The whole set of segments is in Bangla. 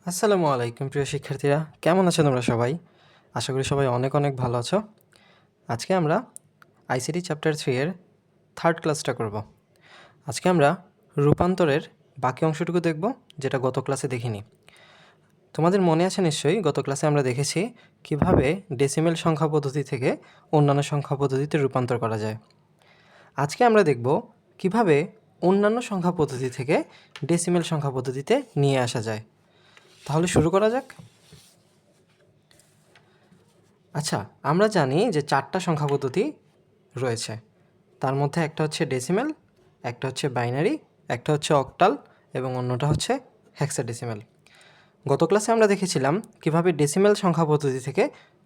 আসসালামু আলাইকুম প্রিয় শিক্ষার্থীরা, কেমন আছো তোমরা সবাই? আশা করি সবাই অনেক অনেক ভালো আছো। আজকে আমরা আইসিটি চ্যাপ্টার 3 এর থার্ড ক্লাসটা করব। আজকে আমরা রূপান্তরের বাকি অংশটুকু দেখব, যেটা গত ক্লাসে দেখিনি। তোমাদের মনে আছে নিশ্চয়ই, গত ক্লাসে আমরা দেখেছি কিভাবে ডেসিমেল সংখ্যা পদ্ধতি থেকে অন্যান্য সংখ্যা পদ্ধতিতে রূপান্তর করা যায়। আজকে আমরা দেখব কিভাবে অন্যান্য সংখ্যা পদ্ধতি থেকে ডেসিমেল সংখ্যা পদ্ধতিতে নিয়ে আসা যায়। তাহলে শুরু করা যাক। আচ্ছা, আমরা জানি যে 4টা সংখ্যা পদ্ধতি রয়েছে। তার মধ্যে একটা হচ্ছে ডেসিমেল, একটা হচ্ছে বাইনারি, একটা হচ্ছে অক্টাল এবং অন্যটা হচ্ছে হেক্সাডেসিমেল। গত ক্লাসে আমরা দেখেছিলাম কিভাবে ডেসিমেল সংখ্যা পদ্ধতি থেকে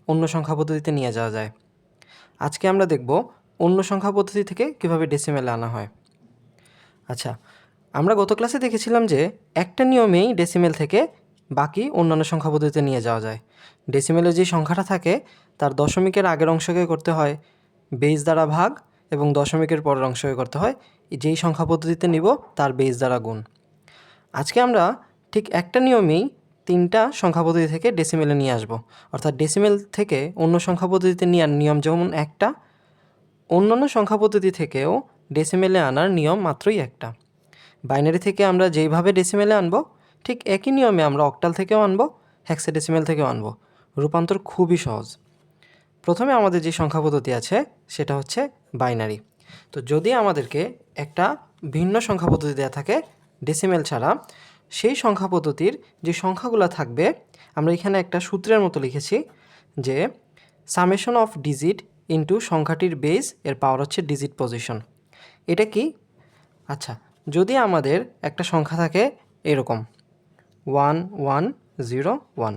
অন্য সংখ্যা পদ্ধতিতে নিয়ে যাওয়া যায়। আজকে আমরা দেখব অন্য সংখ্যা পদ্ধতি থেকে কিভাবে ডেসিমেলে আনা হয়। আচ্ছা, আমরা গত ক্লাসে দেখেছিলাম যে একটা নিয়মেই ডেসিমেল থেকে বাকি অন্যান্য সংখ্যা পদ্ধতিতে নিয়ে যাওয়া যায়। ডেসিমেলের যে সংখ্যাটা থাকে তার দশমিকের আগের অংশকে করতে হয় বেস দ্বারা ভাগ এবং দশমিকের পরের অংশকে করতে হয় যেই সংখ্যা পদ্ধতিতে নিব তার বেস দ্বারা গুণ। আজকে আমরা ঠিক একটা নিয়মেই 3টা সংখ্যা পদ্ধতি থেকে ডেসিমেলে নিয়ে আসব। অর্থাৎ ডেসিমেল থেকে অন্য সংখ্যা পদ্ধতিতে নেওয়ার নিয়ম যেমন একটা, অন্যান্য সংখ্যা পদ্ধতি থেকেও ডেসিমেলে আনার নিয়ম মাত্রই একটা। বাইনারি থেকে আমরা যেইভাবে ডেসিমেলে আনবো ঠিক একই নিয়মে আমরা অক্টাল থেকেও আনবো, হেক্সাডেসিমেল থেকেও আনবো। রূপান্তর খুবই সহজ। প্রথমে আমাদের যে সংখ্যা পদ্ধতি আছে সেটা হচ্ছে বাইনারি। তো যদি আমাদেরকে একটা ভিন্ন সংখ্যা পদ্ধতি দেওয়া থাকে ডেসিমেল ছাড়া, সেই সংখ্যা পদ্ধতির যে সংখ্যাগুলো থাকবে আমরা এখানে একটা সূত্রের মতো লিখেছি যে সামেশন অফ ডিজিট ইনটু সংখ্যাটির বেস এর পাওয়ার হচ্ছে ডিজিট পজিশন। এটা কি? আচ্ছা, যদি আমাদের একটা সংখ্যা থাকে এরকম 1101,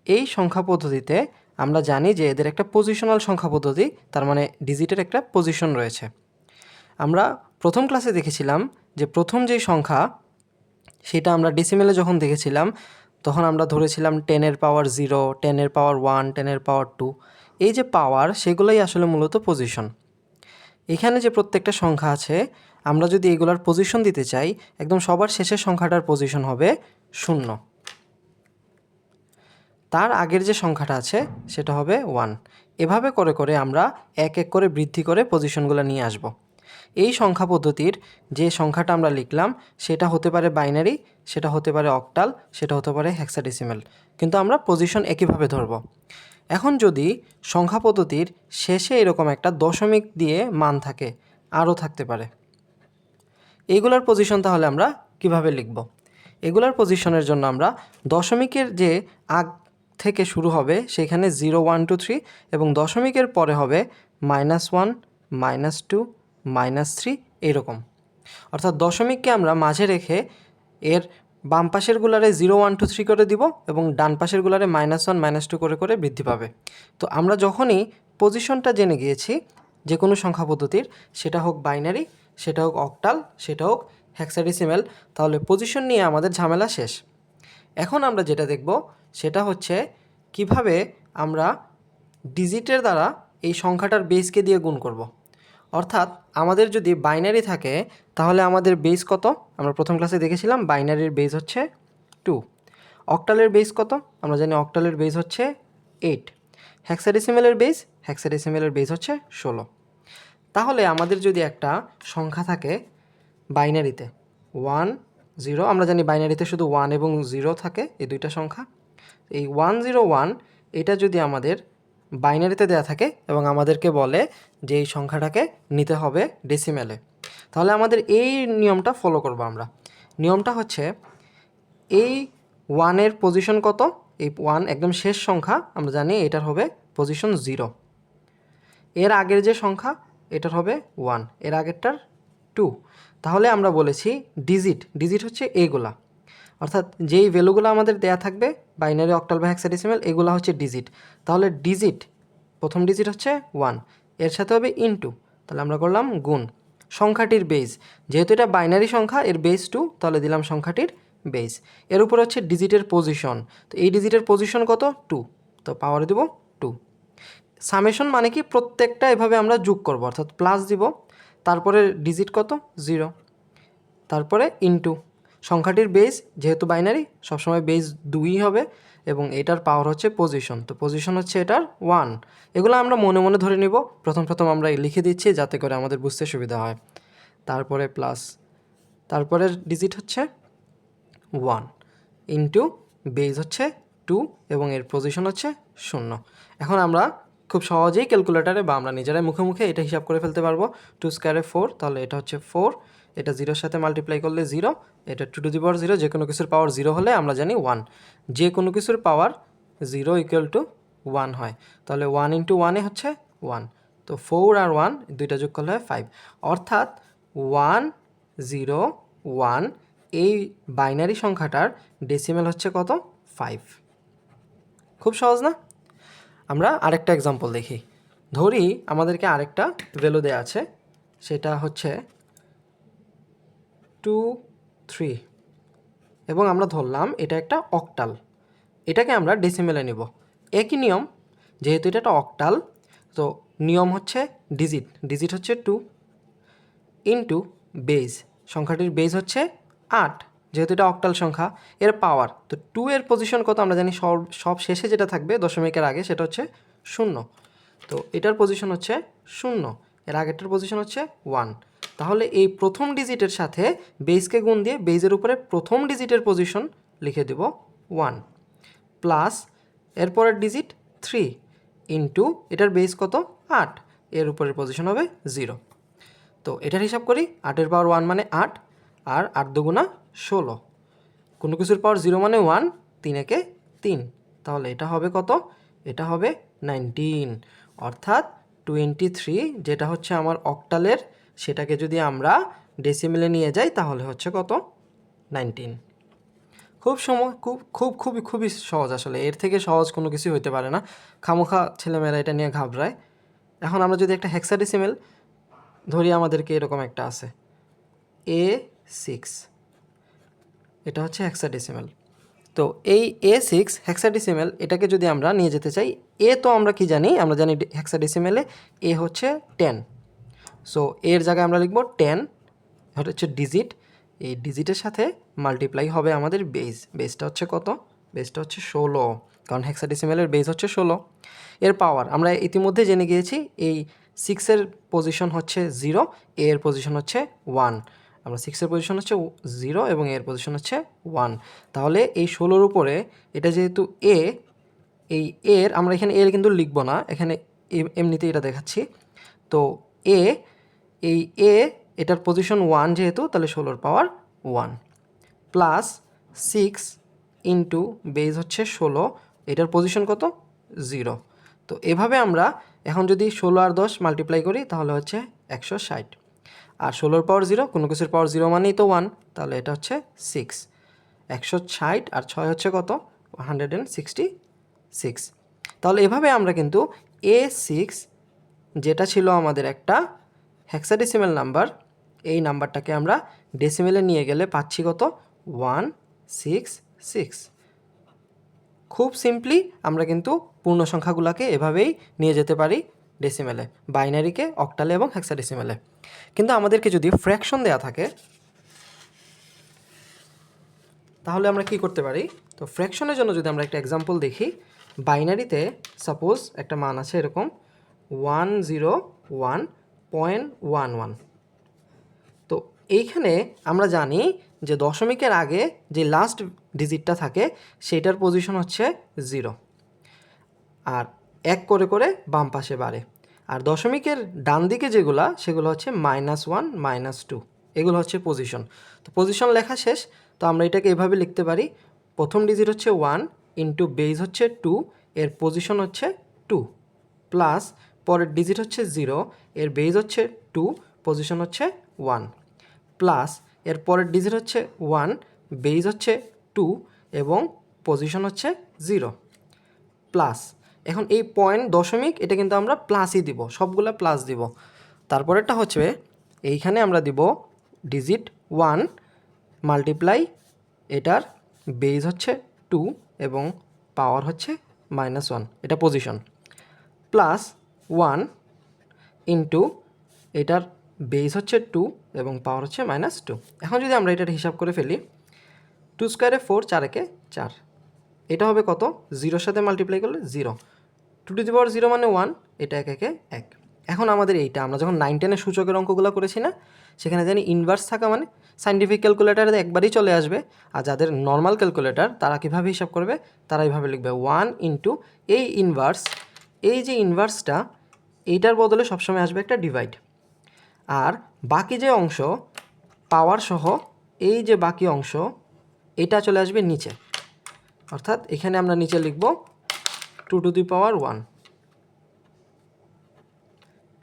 এই সংখ্যা পদ্ধতিতে আমরা জানি যে এদের একটা পজিশনাল সংখ্যা পদ্ধতি, তার মানে ডিজিটের একটা পজিশন রয়েছে। আমরা প্রথম ক্লাসে দেখেছিলাম যে প্রথম যেই সংখ্যা সেটা আমরা ডেসিমেলে যখন দেখেছিলাম তখন আমরা ধরেছিলাম 10 এর পাওয়ার 0, 10 এর পাওয়ার 1, 10 এর পাওয়ার 2। এই যে পাওয়ার সেগুলোই আসলে মূলত পজিশন। এখানে যে প্রত্যেকটা সংখ্যা আছে আমরা যদি এগুলার পজিশন দিতে চাই, একদম সবার শেষের সংখ্যাটার পজিশন হবে 0। তার আগের যে সংখ্যাটা আছে সেটা হবে 1। এভাবে করে করে আমরা এক এক করে বৃদ্ধি করে পজিশনগুলো নিয়ে আসব। এই সংখ্যা পদ্ধতির যে সংখ্যাটা আমরা লিখলাম সেটা হতে পারে বাইনারি, সেটা হতে পারে অক্টাল, সেটা হতে পারে হেক্সাডেসিমেল, কিন্তু আমরা পজিশন একইভাবে ধরব। এখন যদি সংখ্যা পদ্ধতির শেষে এরকম একটা দশমিক দিয়ে মান থাকে, আরও থাকতে পারে, এইগুলার পজিশন তাহলে আমরা কিভাবে লিখব? এগুলার পজিশনের জন্য আমরা দশমিকের যে আগ থেকে শুরু হবে সেখানে 0, 1, 2, 3 এবং দশমিকের পরে হবে -1, -2, -3 এইরকম। অর্থাৎ দশমিককে আমরা মাঝে রেখে এর বাম পাশের গুলারে 0, 1, 2, 3 করে দিব এবং ডান পাশের গুলারে -1, -2 করে করে বৃদ্ধি পাবে। তো আমরা যখনই পজিশনটা জেনে গিয়েছি যে কোনো সংখ্যা পদ্ধতির, সেটা হোক বাইনারি, সেটা হোক অক্টাল, সেটা হোক হেক্সাডেসিমেল, তাহলে পজিশন নিয়ে আমাদের ঝামেলা শেষ। এখন আমরা যেটা দেখব সেটা হচ্ছে কিভাবে আমরা ডিজিটের দ্বারা এই সংখ্যাটার বেসকে দিয়ে গুণ করব। অর্থাৎ আমাদের যদি বাইনারি থাকে তাহলে আমাদের বেস কত? আমরা প্রথম ক্লাসে দেখেছিলাম বাইনারির বেস হচ্ছে 2। অক্টালের বেস কত? আমরা জানি অক্টালের বেস হচ্ছে 8। হেক্সাডেসিমেলের বেস হচ্ছে 16। তাহলে আমাদের যদি একটা সংখ্যা থাকে বাইনারিতে 1, 0, আমরা জানি বাইনারিতে শুধু 1 এবং 0 থাকে, এই দুইটা সংখ্যা। এই 101 এটা যদি আমাদের বাইনারিতে দেওয়া থাকে এবং আমাদেরকে বলে যে এই সংখ্যাটাকে নিতে হবে ডেসিমেলে, তাহলে আমাদের এই নিয়মটা ফলো করব আমরা। নিয়মটা হচ্ছে এই 1-এর পজিশন কত? এই 1 একদম শেষ সংখ্যা, আমরা জানি এটার হবে পজিশন 0। এর আগের যে সংখ্যা এটার হবে 1, এর আগেরটার 2। তাহলে আমরা বলেছি ডিজিট হচ্ছে এইগুলা, অর্থাৎ যেই ভ্যালুগুলো আমাদের দেয়া থাকবে বাইনারি, অক্টাল বা হেক্সাডেসিমেল, এগুলো হচ্ছে ডিজিট। তাহলে প্রথম ডিজিট হচ্ছে 1, এর সাথে হবে ইনটু, তাহলে আমরা করলাম গুণ সংখ্যাটির বেস। যেহেতু এটা বাইনারি সংখ্যা, এর বেস 2, তাহলে দিলাম সংখ্যাটির বেস। এর উপর হচ্ছে ডিজিটের পজিশন, তো এই ডিজিটের পজিশন কত? 2, তো পাওয়ারে দেব 2। সামেশন মানে কি? প্রত্যেকটা এভাবে আমরা যোগ করব, অর্থাৎ প্লাস দিব, তারপরে ডিজিট কত? 0, তারপরে ইনটু, সংখ্যাটির বেস যেহেতু বাইনারি সবসময় বেস 2ই হবে এবং এটার পাওয়ার হচ্ছে পজিশন, তো পজিশন হচ্ছে এটার 1। এগুলো আমরা মনে মনে ধরে নিব, প্রথম আমরা লিখে দিচ্ছি যাতে করে আমাদের বুঝতে সুবিধা হয়। তারপরে প্লাস, তারপরের ডিজিট হচ্ছে 1 ইন্টু বেস হচ্ছে 2 এবং এর পজিশন হচ্ছে 0। এখন আমরা খুব সহজেই ক্যালকুলেটারে বা আমরা নিজেরাই মুখে মুখে এটা হিসাব করে ফেলতে পারবো। 2 স্কোয়ারে 4, তাহলে এটা হচ্ছে 4, এটা 0-র সাথে মাল্টিপ্লাই করলে 0, এটা 2 টু দি পাওয়ার 0, যে কোনো কিছুর পাওয়ার 0 হলে আমরা জানি 1, যে কোনো কিছুর পাওয়ার 0 ইকুয়াল টু 1 হয়, তাহলে 1 ইন্টু 1 হচ্ছে 1, তো 4 আর 1 দুইটা যোগ করলে হয় 5, অর্থাৎ 1 0 1 এই বাইনারি সংখ্যাটার ডেসিমেল হচ্ছে কত? 5। খুব সহজ না? আমরা আরেকটা এক্সাম্পল দেখি। ধরি আমাদেরকে আরেকটা ভ্যালু দেওয়া আছে, সেটা হচ্ছে 2 3 এবং আমরা ধরলাম এটা একটা অক্টাল। এটাকে আমরা ডেসিমেলে নিব। একই নিয়ম, যেহেতু এটা একটা অক্টাল, তো নিয়ম হচ্ছে ডিজিট হচ্ছে 2 ইন্টু বেজ, সংখ্যাটির বেজ হচ্ছে 8, যেহেতু এটা অক্টাল সংখ্যা, এর পাওয়ার, তো 2 এর পজিশন কত আমরা জানি, সব শেষে যেটা থাকবে দশমিকের আগে সেটা হচ্ছে 0, তো এটার পজিশন হচ্ছে 0, এর আগেরটার পজিশন হচ্ছে 1, তাহলে এই প্রথম ডিজিটের সাথে বেজকে গুণ দিয়ে বেজের উপরে প্রথম ডিজিটের পজিশন লিখে দেব 1, প্লাস এরপরের ডিজিট 3 ইন্টু এটার বেজ কত 8, এর উপরের পজিশন হবে 0। তো এটার হিসাব করি, 8-এর পাওয়ার 1 মানে 8, আর 8 দুগুণা 16, কোনো কিছুর পাওয়ার 0 মানে 1, 3 একে 3, তাহলে এটা হবে কত? এটা হবে 19, অর্থাৎ 23 যেটা হচ্ছে আমার অক্টালের, সেটাকে যদি আমরা ডেসিমেলে নিয়ে যাই তাহলে হচ্ছে কত? 19। খুবই সহজ, আসলে এর থেকে সহজ কোনো কিছু হতে পারে না, খামোখা ছেলেমেয়েরা এটা নিয়ে ঘাবড়ায়। এখন আমরা যদি একটা হেক্সাডেসিমেল ধরি, আমাদেরকে এরকম একটা আছে A6, এটা হচ্ছে হেক্সাডেসিমেল। তো এই A6 হেক্সাডেসিমেল, এটাকে যদি আমরা নিয়ে যেতে চাই, এ তো আমরা কি জানি, আমরা জানি হেক্সাডেসিমেলে এ হচ্ছে 10, সো এর জায়গায় আমরা লিখব 10, এটা হচ্ছে ডিজিট, এই ডিজিটের সাথে মাল্টিপ্লাই হবে আমাদের বেসটা হচ্ছে কত? বেসটা হচ্ছে 16, কারণ হেক্সাডেসিমেলের বেস হচ্ছে 16। এর পাওয়ার আমরা ইতিমধ্যে জেনে গিয়েছি, এই 6-এর পজিশন হচ্ছে 0, এর পজিশন হচ্ছে 1, আমরা 6-এর পজিশন হচ্ছে 0 এবং এর পজিশন হচ্ছে 1, তাহলে এই 16-র উপরে এটা যেহেতু এই এর, আমরা এখানে এর কিন্তু লিখব না, এখানে এমনিতে এটা দেখাচ্ছি। তো এই এটার পজিশন 1 যেহেতু, তাহলে 16-র পাওয়ার 1, প্লাস 6 ইন্টু বেস হচ্ছে 16, এটার পজিশন কত? 0। তো এভাবে আমরা এখন যদি 16 আর 10 মাল্টিপ্লাই করি তাহলে হচ্ছে 160, আর 16-র পাওয়ার 0, কোনো কিছুর পাওয়ার 0 মানেই তো 1, তাহলে এটা হচ্ছে 6, 160 আর 6 হচ্ছে কত? 166। তাহলে এভাবে আমরা কিন্তু A6 যেটা ছিল আমাদের একটা হেক্সাডেসিমেল নাম্বার, এই নাম্বারটাকে আমরা ডেসিমেলে নিয়ে গেলে পাচ্ছি কত? 166। খুব সিম্পলি আমরা কিন্তু পূর্ণ সংখ্যাগুলোকে এভাবেই নিয়ে যেতে পারি ডেসিমেলে, বাইনারিকে অক্টালে এবং হেক্সাডেসিমেলে। কিন্তু আমাদেরকে যদি ফ্র্যাকশন দেওয়া থাকে তাহলে আমরা কি করতে পারি? তো ফ্র্যাকশনের জন্য যদি আমরা একটা এক্সাম্পল দেখি, বাইনারিতে সাপোজ একটা মান আছে এরকম 101.11, তো এইখানে আমরা জানি যে দশমিকের আগে যে লাস্ট ডিজিটটা থাকে সেইটার পজিশন হচ্ছে 0, আর এক করে করে বাম পাশে বাড়ে, আর দশমিকের ডান দিকে যেগুলো সেগুলো হচ্ছে -1 -2, এগুলো হচ্ছে পজিশন। তো পজিশন লেখা শেষ, তো আমরা এটাকে এভাবে লিখতে পারি, প্রথম ডিজিট হচ্ছে 1 ইন্টু বেস হচ্ছে 2, এর পজিশন হচ্ছে 2, প্লাস পরের ডিজিট হচ্ছে 0, এর বেস হচ্ছে 2, পজিশন হচ্ছে 1, প্লাস এর পরের ডিজিট হচ্ছে 1, বেস হচ্ছে 2 এবং পজিশন হচ্ছে 0, প্লাস এখন এই পয়েন্ট দশমিক এটা কিন্তু আমরা প্লাসই দিব, সবগুলা প্লাস দিব। তারপরেরটা হচ্ছে এইখানে আমরা দিব ডিজিট 1 মাল্টিপ্লাই এটার বেস হচ্ছে 2 এবং পাওয়ার হচ্ছে -1, এটা পজিশন, প্লাস 1 ইন্টু এটার বেস হচ্ছে 2 এবং পাওয়ার হচ্ছে -2। এখন যদি আমরা এটার হিসাব করে ফেলি, 2 স্কোয়ারে 4, 4 একে 4, এটা হবে কত, 0-র সাথে মাল্টিপ্লাই করলে 0, 2 মানে 1, এটা 1 একে 1। এখন আমাদের এইটা আমরা যখন 9-10-এর সূচকের অঙ্কগুলো করেছি না, সেখানে জানি ইনভার্স থাকা মানে সাইন্টিফিক ক্যালকুলেটারে একবারই চলে আসবে, আর যাদের নর্মাল ক্যালকুলেটার তারা কীভাবে হিসাব করবে, তারা এইভাবে লিখবে 1 ইন্টু এই ইনভার্স, এই যে ইনভার্সটা এইটার বদলে সবসময় আসবে একটা ডিভাইড, আর বাকি যে অংশ পাওয়ার সহ এই যে বাকি অংশ এটা চলে আসবে নিচে, অর্থাৎ এখানে আমরা নিচে লিখব 2^1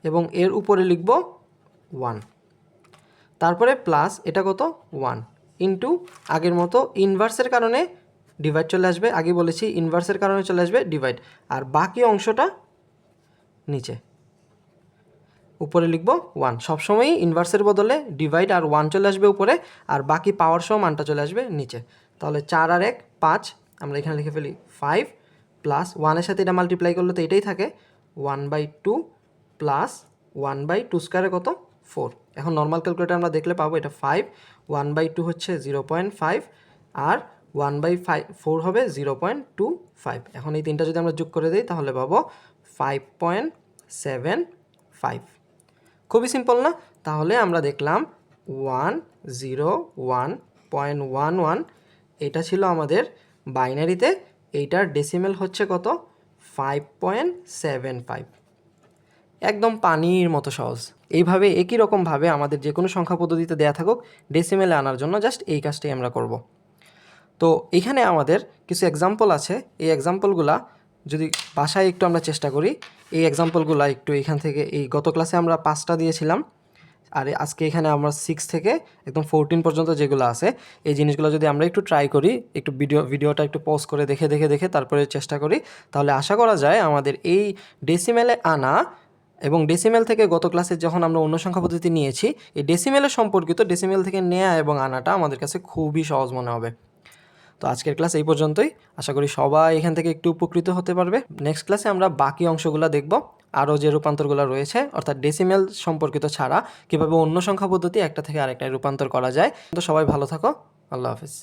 এবং এর উপরে লিখব 1, তারপরে প্লাস এটা কত 1 ইন্টু আগের মতো ইনভার্সের কারণে ডিভাইড চলে আসবে, আগে বলেছি ইনভার্সের কারণে চলে আসবে ডিভাইড, আর বাকি অংশটা নিচে, উপরে লিখব 1। সবসময়ই ইনভার্সের বদলে ডিভাইড আর 1 চলে আসবে উপরে, আর বাকি পাওয়ার সহ মানটা চলে আসবে নিচে। তাহলে 4 আর 1 5, আমরা এখানে লিখে ফেলি 5 প্লাস 1-এর সাথে এটা মাল্টিপ্লাই করলে তো এটাই থাকে 1/2 প্লাস 1/2 স্কোয়ারে কত 4। এখন নর্মাল ক্যালকুলেটার আমরা দেখলে পাবো এটা 5, 1/2 হচ্ছে 0.5 আর 1/4 হবে 0.25। এখন এই তিনটা যদি আমরা যোগ করে দিই তাহলে পাবো 5.75। খুবই সিম্পল না? তাহলে আমরা দেখলাম 101.11, এটা ছিল আমাদের বাইনারিতে, এইটার ডেসিমেল হচ্ছে কত 5.75। একদম পানির মতো সহজ। এইভাবে একই রকমভাবে আমাদের যে কোনো সংখ্যা পদ্ধতিতে দেয়া থাকুক, ডেসিমেলে আনার জন্য জাস্ট এই কাজটাই আমরা করব। তো এখানে আমাদের কিছু এক্সাম্পল আছে, এই এক্সাম্পলগুলা যদি বাসায় একটু আমরা চেষ্টা করি, এই এক্সাম্পলগুলো একটু এখান থেকে, এই গত ক্লাসে আমরা 5টা দিয়েছিলাম, আর আজকে এখানে আমরা 6 থেকে একদম 14 পর্যন্ত যেগুলো আছে এই জিনিসগুলো যদি আমরা একটু ট্রাই করি, একটু ভিডিওটা একটু পজ করে দেখে তারপরে চেষ্টা করি, তাহলে আশা করা যায় আমাদের এই ডেসিমেলে আনা এবং ডেসিমেল থেকে গত ক্লাসে যখন আমরা অন্য সংখ্যা পদ্ধতি নিয়েছি, এই ডেসিমেলের সম্পর্কিত ডেসিমেল থেকে নেওয়া এবং আনাটা আমাদের কাছে খুবই সহজ মনে হবে। তো আজকের ক্লাস এই পর্যন্তই, আশা করি সবাই এখান থেকে একটু উপকৃত হতে পারবে। নেক্সট ক্লাসে আমরা বাকি অংশগুলো দেখব, আরও যে রূপান্তরগুলো রয়েছে, অর্থাৎ ডেসিমেল সম্পর্কিত ছাড়া কীভাবে অন্য সংখ্যা পদ্ধতি একটা থেকে আরেকটায় রূপান্তর করা যায়। তো সবাই ভালো থাকো, আল্লাহ হাফিজ।